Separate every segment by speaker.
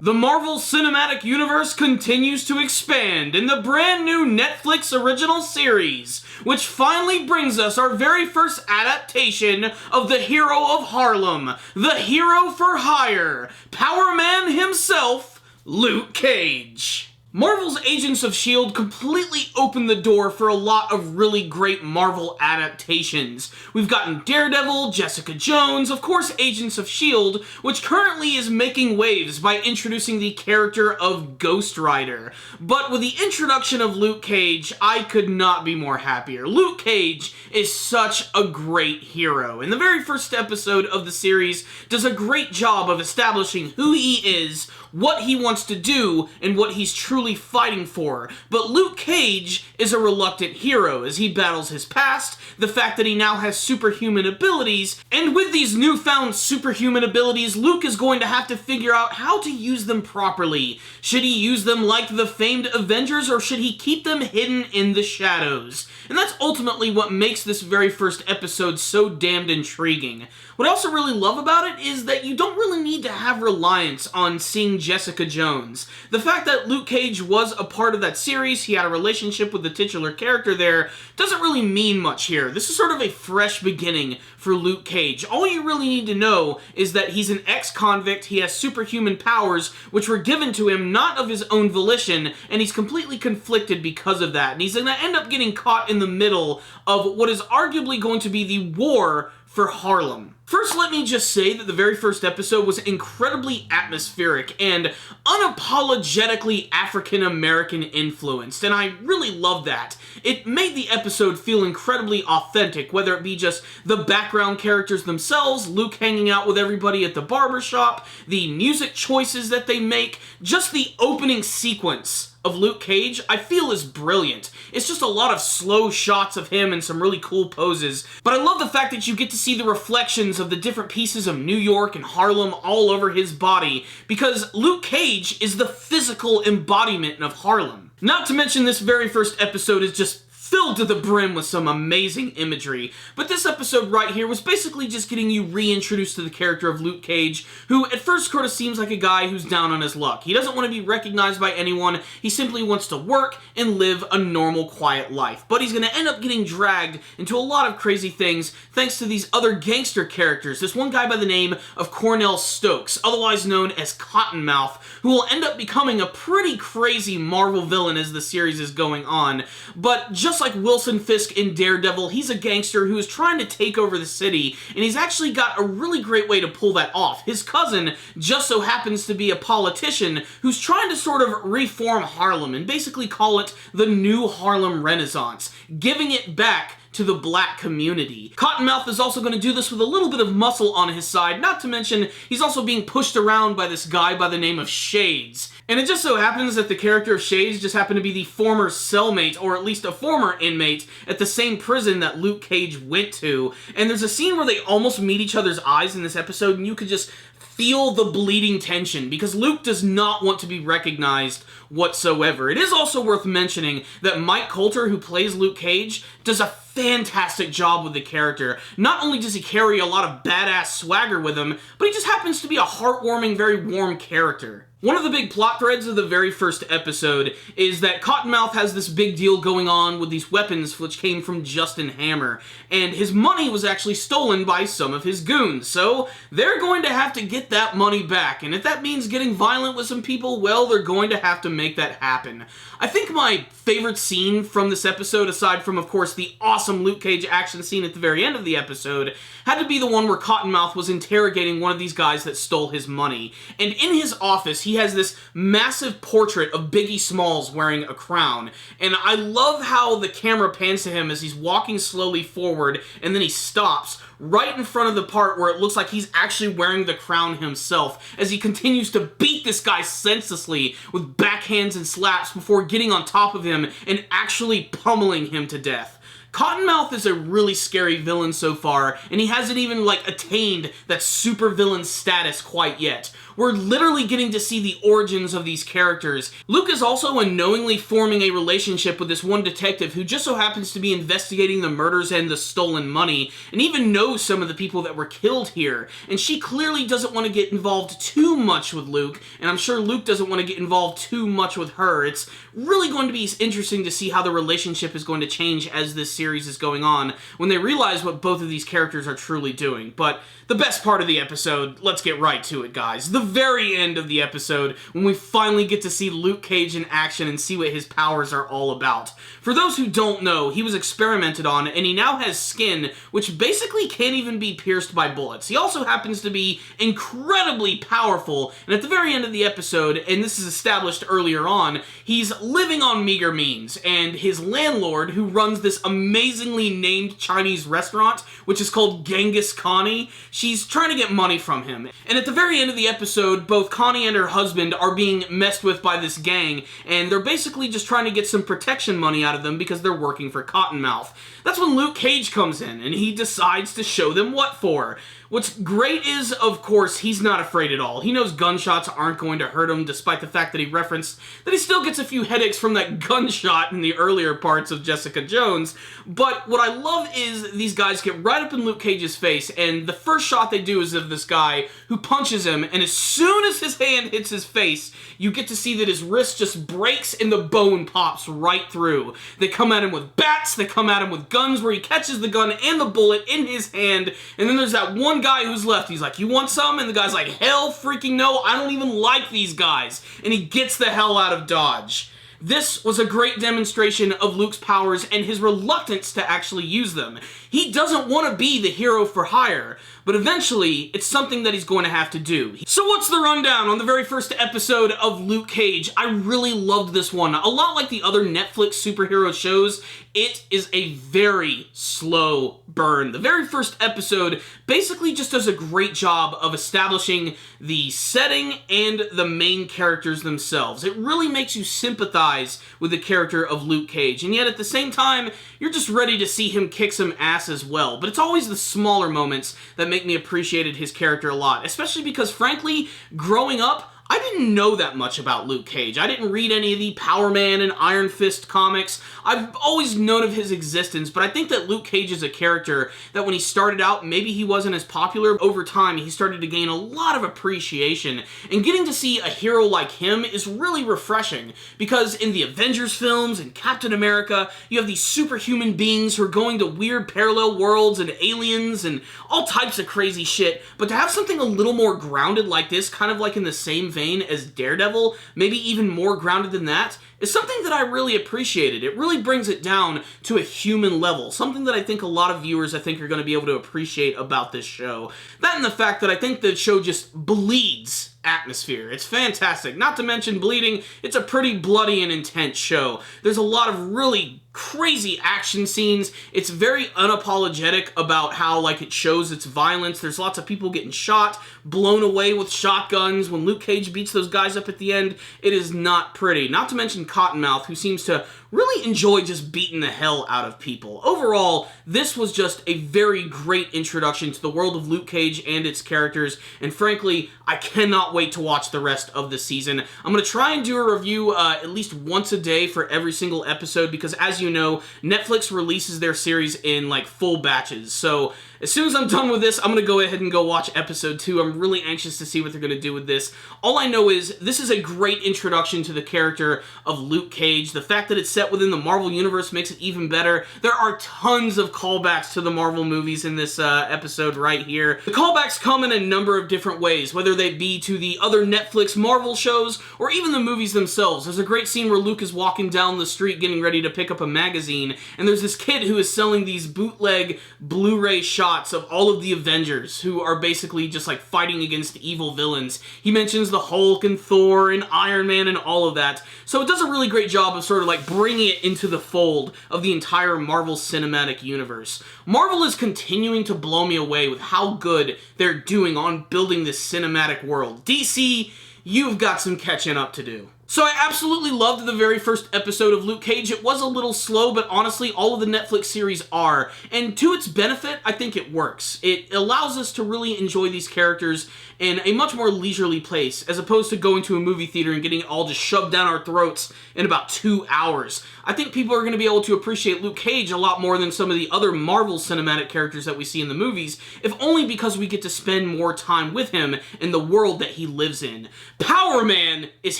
Speaker 1: The Marvel Cinematic Universe continues to expand in the brand new Netflix original series, which finally brings us our very first adaptation of the hero of Harlem, the hero for hire, Power Man himself, Luke Cage. Marvel's Agents of S.H.I.E.L.D. completely opened the door for a lot of really great Marvel adaptations. We've gotten Daredevil, Jessica Jones, of course Agents of S.H.I.E.L.D., which currently is making waves by introducing the character of Ghost Rider. But with the introduction of Luke Cage, I could not be more happier. Luke Cage is such a great hero. And the very first episode of the series does a great job of establishing who he is, what he wants to do, and what he's truly fighting for. But Luke Cage is a reluctant hero as he battles his past, the fact that he now has superhuman abilities, and with these newfound superhuman abilities, Luke is going to have to figure out how to use them properly. Should he use them like the famed Avengers, or should he keep them hidden in the shadows? And that's ultimately what makes this very first episode so damned intriguing. What I also really love about it is that you don't really need to have reliance on seeing Jessica Jones. The fact that Luke Cage was a part of that series, he had a relationship with the titular character there, doesn't really mean much here. This is sort of a fresh beginning for Luke Cage. All you really need to know is that he's an ex-convict, he has superhuman powers, which were given to him not of his own volition, and he's completely conflicted because of that. And he's gonna end up getting caught in the middle of what is arguably going to be the war for Harlem. First, let me just say that the very first episode was incredibly atmospheric and unapologetically African-American influenced, and I really love that. It made the episode feel incredibly authentic, whether it be just the background characters themselves, Luke hanging out with everybody at the barbershop, the music choices that they make, just the opening sequence of Luke Cage, I feel is brilliant. It's just a lot of slow shots of him and some really cool poses, but I love the fact that you get to see the reflections of the different pieces of New York and Harlem all over his body, because Luke Cage is the physical embodiment of Harlem. Not to mention this very first episode is just filled to the brim with some amazing imagery. But this episode right here was basically just getting you reintroduced to the character of Luke Cage, who at first sort of seems like a guy who's down on his luck. He doesn't want to be recognized by anyone, he simply wants to work and live a normal, quiet life. But he's going to end up getting dragged into a lot of crazy things thanks to these other gangster characters. This one guy by the name of Cornell Stokes, otherwise known as Cottonmouth, who will end up becoming a pretty crazy Marvel villain as the series is going on. But just like Wilson Fisk in Daredevil, he's a gangster who is trying to take over the city, and he's actually got a really great way to pull that off. His cousin just so happens to be a politician who's trying to sort of reform Harlem and basically call it the new Harlem Renaissance, giving it back to the black community. Cottonmouth is also going to do this with a little bit of muscle on his side, not to mention he's also being pushed around by this guy by the name of Shades. And it just so happens that the character of Shades just happened to be the former cellmate, or at least a former inmate, at the same prison that Luke Cage went to. And there's a scene where they almost meet each other's eyes in this episode, and you could just feel the bleeding tension, because Luke does not want to be recognized whatsoever. It is also worth mentioning that Mike Colter, who plays Luke Cage, does a fantastic job with the character. Not only does he carry a lot of badass swagger with him, but he just happens to be a heartwarming, very warm character. One of the big plot threads of the very first episode is that Cottonmouth has this big deal going on with these weapons which came from Justin Hammer, and his money was actually stolen by some of his goons, so they're going to have to get that money back, and if that means getting violent with some people, well, they're going to have to make that happen. I think my favorite scene from this episode, aside from, of course, the awesome Luke Cage action scene at the very end of the episode, had to be the one where Cottonmouth was interrogating one of these guys that stole his money, and in his office, he has this massive portrait of Biggie Smalls wearing a crown, and I love how the camera pans to him as he's walking slowly forward, and then he stops right in front of the part where it looks like he's actually wearing the crown himself, as he continues to beat this guy senselessly with backhands and slaps before getting on top of him and actually pummeling him to death. Cottonmouth is a really scary villain so far, and he hasn't even, like, attained that super villain status quite yet. We're literally getting to see the origins of these characters. Luke is also unknowingly forming a relationship with this one detective who just so happens to be investigating the murders and the stolen money, and even knows some of the people that were killed here. And she clearly doesn't want to get involved too much with Luke, and I'm sure Luke doesn't want to get involved too much with her. It's really going to be interesting to see how the relationship is going to change as this series is going on, when they realize what both of these characters are truly doing. But the best part of the episode, let's get right to it, guys. The very end of the episode, when we finally get to see Luke Cage in action and see what his powers are all about. For those who don't know, he was experimented on, and he now has skin, which basically can't even be pierced by bullets. He also happens to be incredibly powerful, and at the very end of the episode, and this is established earlier on, he's living on meager means, and his landlord, who runs this amazingly named Chinese restaurant, which is called Genghis Connie, she's trying to get money from him. And at the very end of the episode, both Connie and her husband are being messed with by this gang, and they're basically just trying to get some protection money out of them because they're working for Cottonmouth. That's when Luke Cage comes in, and he decides to show them what for. What's great is, of course, he's not afraid at all. He knows gunshots aren't going to hurt him, despite the fact that he referenced that he still gets a few headaches from that gunshot in the earlier parts of Jessica Jones. But what I love is these guys get right up in Luke Cage's face, and the first shot they do is of this guy who punches him, and as soon as his hand hits his face, you get to see that his wrist just breaks and the bone pops right through. They come at him with bats, they come at him with guns, where he catches the gun and the bullet in his hand, and then there's that one guy who's left. He's like, "You want some?" And the guy's like, "Hell freaking no, I don't even like these guys." And he gets the hell out of Dodge. This was a great demonstration of Luke's powers and his reluctance to actually use them. He doesn't want to be the hero for hire, but eventually, it's something that he's going to have to do. So what's the rundown on the very first episode of Luke Cage? I really loved this one. A lot like the other Netflix superhero shows, it is a very slow burn. The very first episode basically just does a great job of establishing the setting and the main characters themselves. It really makes you sympathize with the character of Luke Cage, and yet at the same time, you're just ready to see him kick some ass as well. But it's always the smaller moments that make me appreciated his character a lot, especially because, frankly, growing up, I didn't know that much about Luke Cage. I didn't read any of the Power Man and Iron Fist comics. I've always known of his existence, but I think that Luke Cage is a character that when he started out, maybe he wasn't as popular. Over time, he started to gain a lot of appreciation, and getting to see a hero like him is really refreshing, because in the Avengers films and Captain America, you have these superhuman beings who are going to weird parallel worlds and aliens and all types of crazy shit, but to have something a little more grounded like this, kind of like in the same vein as Daredevil, maybe even more grounded than that, is something that I really appreciated. It really brings it down to a human level, something that I think a lot of viewers are going to be able to appreciate about this show. That and the fact that I think the show just bleeds atmosphere. It's fantastic. Not to mention bleeding, it's a pretty bloody and intense show. There's a lot of really crazy action scenes. It's very unapologetic about how, like, it shows its violence. There's lots of people getting shot, blown away with shotguns. When Luke Cage beats those guys up at the end, it is not pretty. Not to mention Cottonmouth, who seems to really enjoy just beating the hell out of people. Overall, this was just a very great introduction to the world of Luke Cage and its characters, and frankly, I cannot wait to watch the rest of the season. I'm going to try and do a review at least once a day for every single episode, because as you know, Netflix releases their series in like full batches, so as soon as I'm done with this, I'm going to go ahead and go watch episode 2. I'm really anxious to see what they're going to do with this. All I know is this is a great introduction to the character of Luke Cage. The fact that it's set within the Marvel Universe makes it even better. There are tons of callbacks to the Marvel movies in this episode right here. The callbacks come in a number of different ways, whether they be to the other Netflix Marvel shows or even the movies themselves. There's a great scene where Luke is walking down the street getting ready to pick up a magazine, and there's this kid who is selling these bootleg Blu-ray shots of all of the Avengers, who are basically just like fighting against evil villains. He mentions the Hulk and Thor and Iron Man and all of that. So it does a really great job of sort of like bringing it into the fold of the entire Marvel Cinematic Universe. Marvel is continuing to blow me away with how good they're doing on building this cinematic world. DC, you've got some catching up to do. So I absolutely loved the very first episode of Luke Cage. It was a little slow, but honestly, all of the Netflix series are. And to its benefit, I think it works. It allows us to really enjoy these characters in a much more leisurely pace, as opposed to going to a movie theater and getting it all just shoved down our throats in about 2 hours. I think people are going to be able to appreciate Luke Cage a lot more than some of the other Marvel cinematic characters that we see in the movies, if only because we get to spend more time with him in the world that he lives in. Power Man is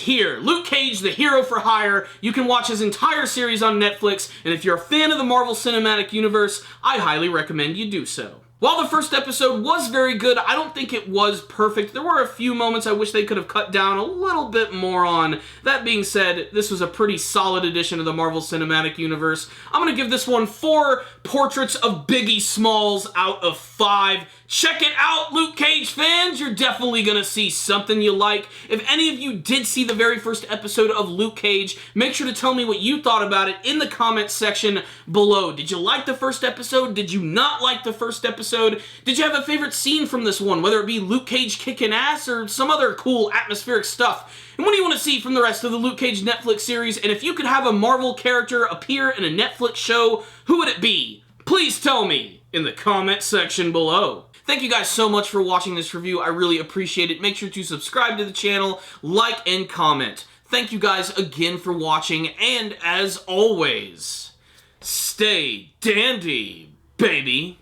Speaker 1: here. Luke Cage, the hero for hire. You can watch his entire series on Netflix, and if you're a fan of the Marvel Cinematic Universe, I highly recommend you do so. While the first episode was very good, I don't think it was perfect. There were a few moments I wish they could have cut down a little bit more on. That being said, this was a pretty solid addition to the Marvel Cinematic Universe. I'm going to give this one 4 Portraits of Biggie Smalls out of 5. Check it out, Luke Cage fans! You're definitely gonna see something you like. If any of you did see the very first episode of Luke Cage, make sure to tell me what you thought about it in the comments section below. Did you like the first episode? Did you not like the first episode? Did you have a favorite scene from this one, whether it be Luke Cage kicking ass or some other cool atmospheric stuff? And what do you want to see from the rest of the Luke Cage Netflix series? And if you could have a Marvel character appear in a Netflix show, who would it be? Please tell me in the comment section below. Thank you guys so much for watching this review. I really appreciate it. Make sure to subscribe to the channel, like, and comment. Thank you guys again for watching, and as always, stay dandy, baby.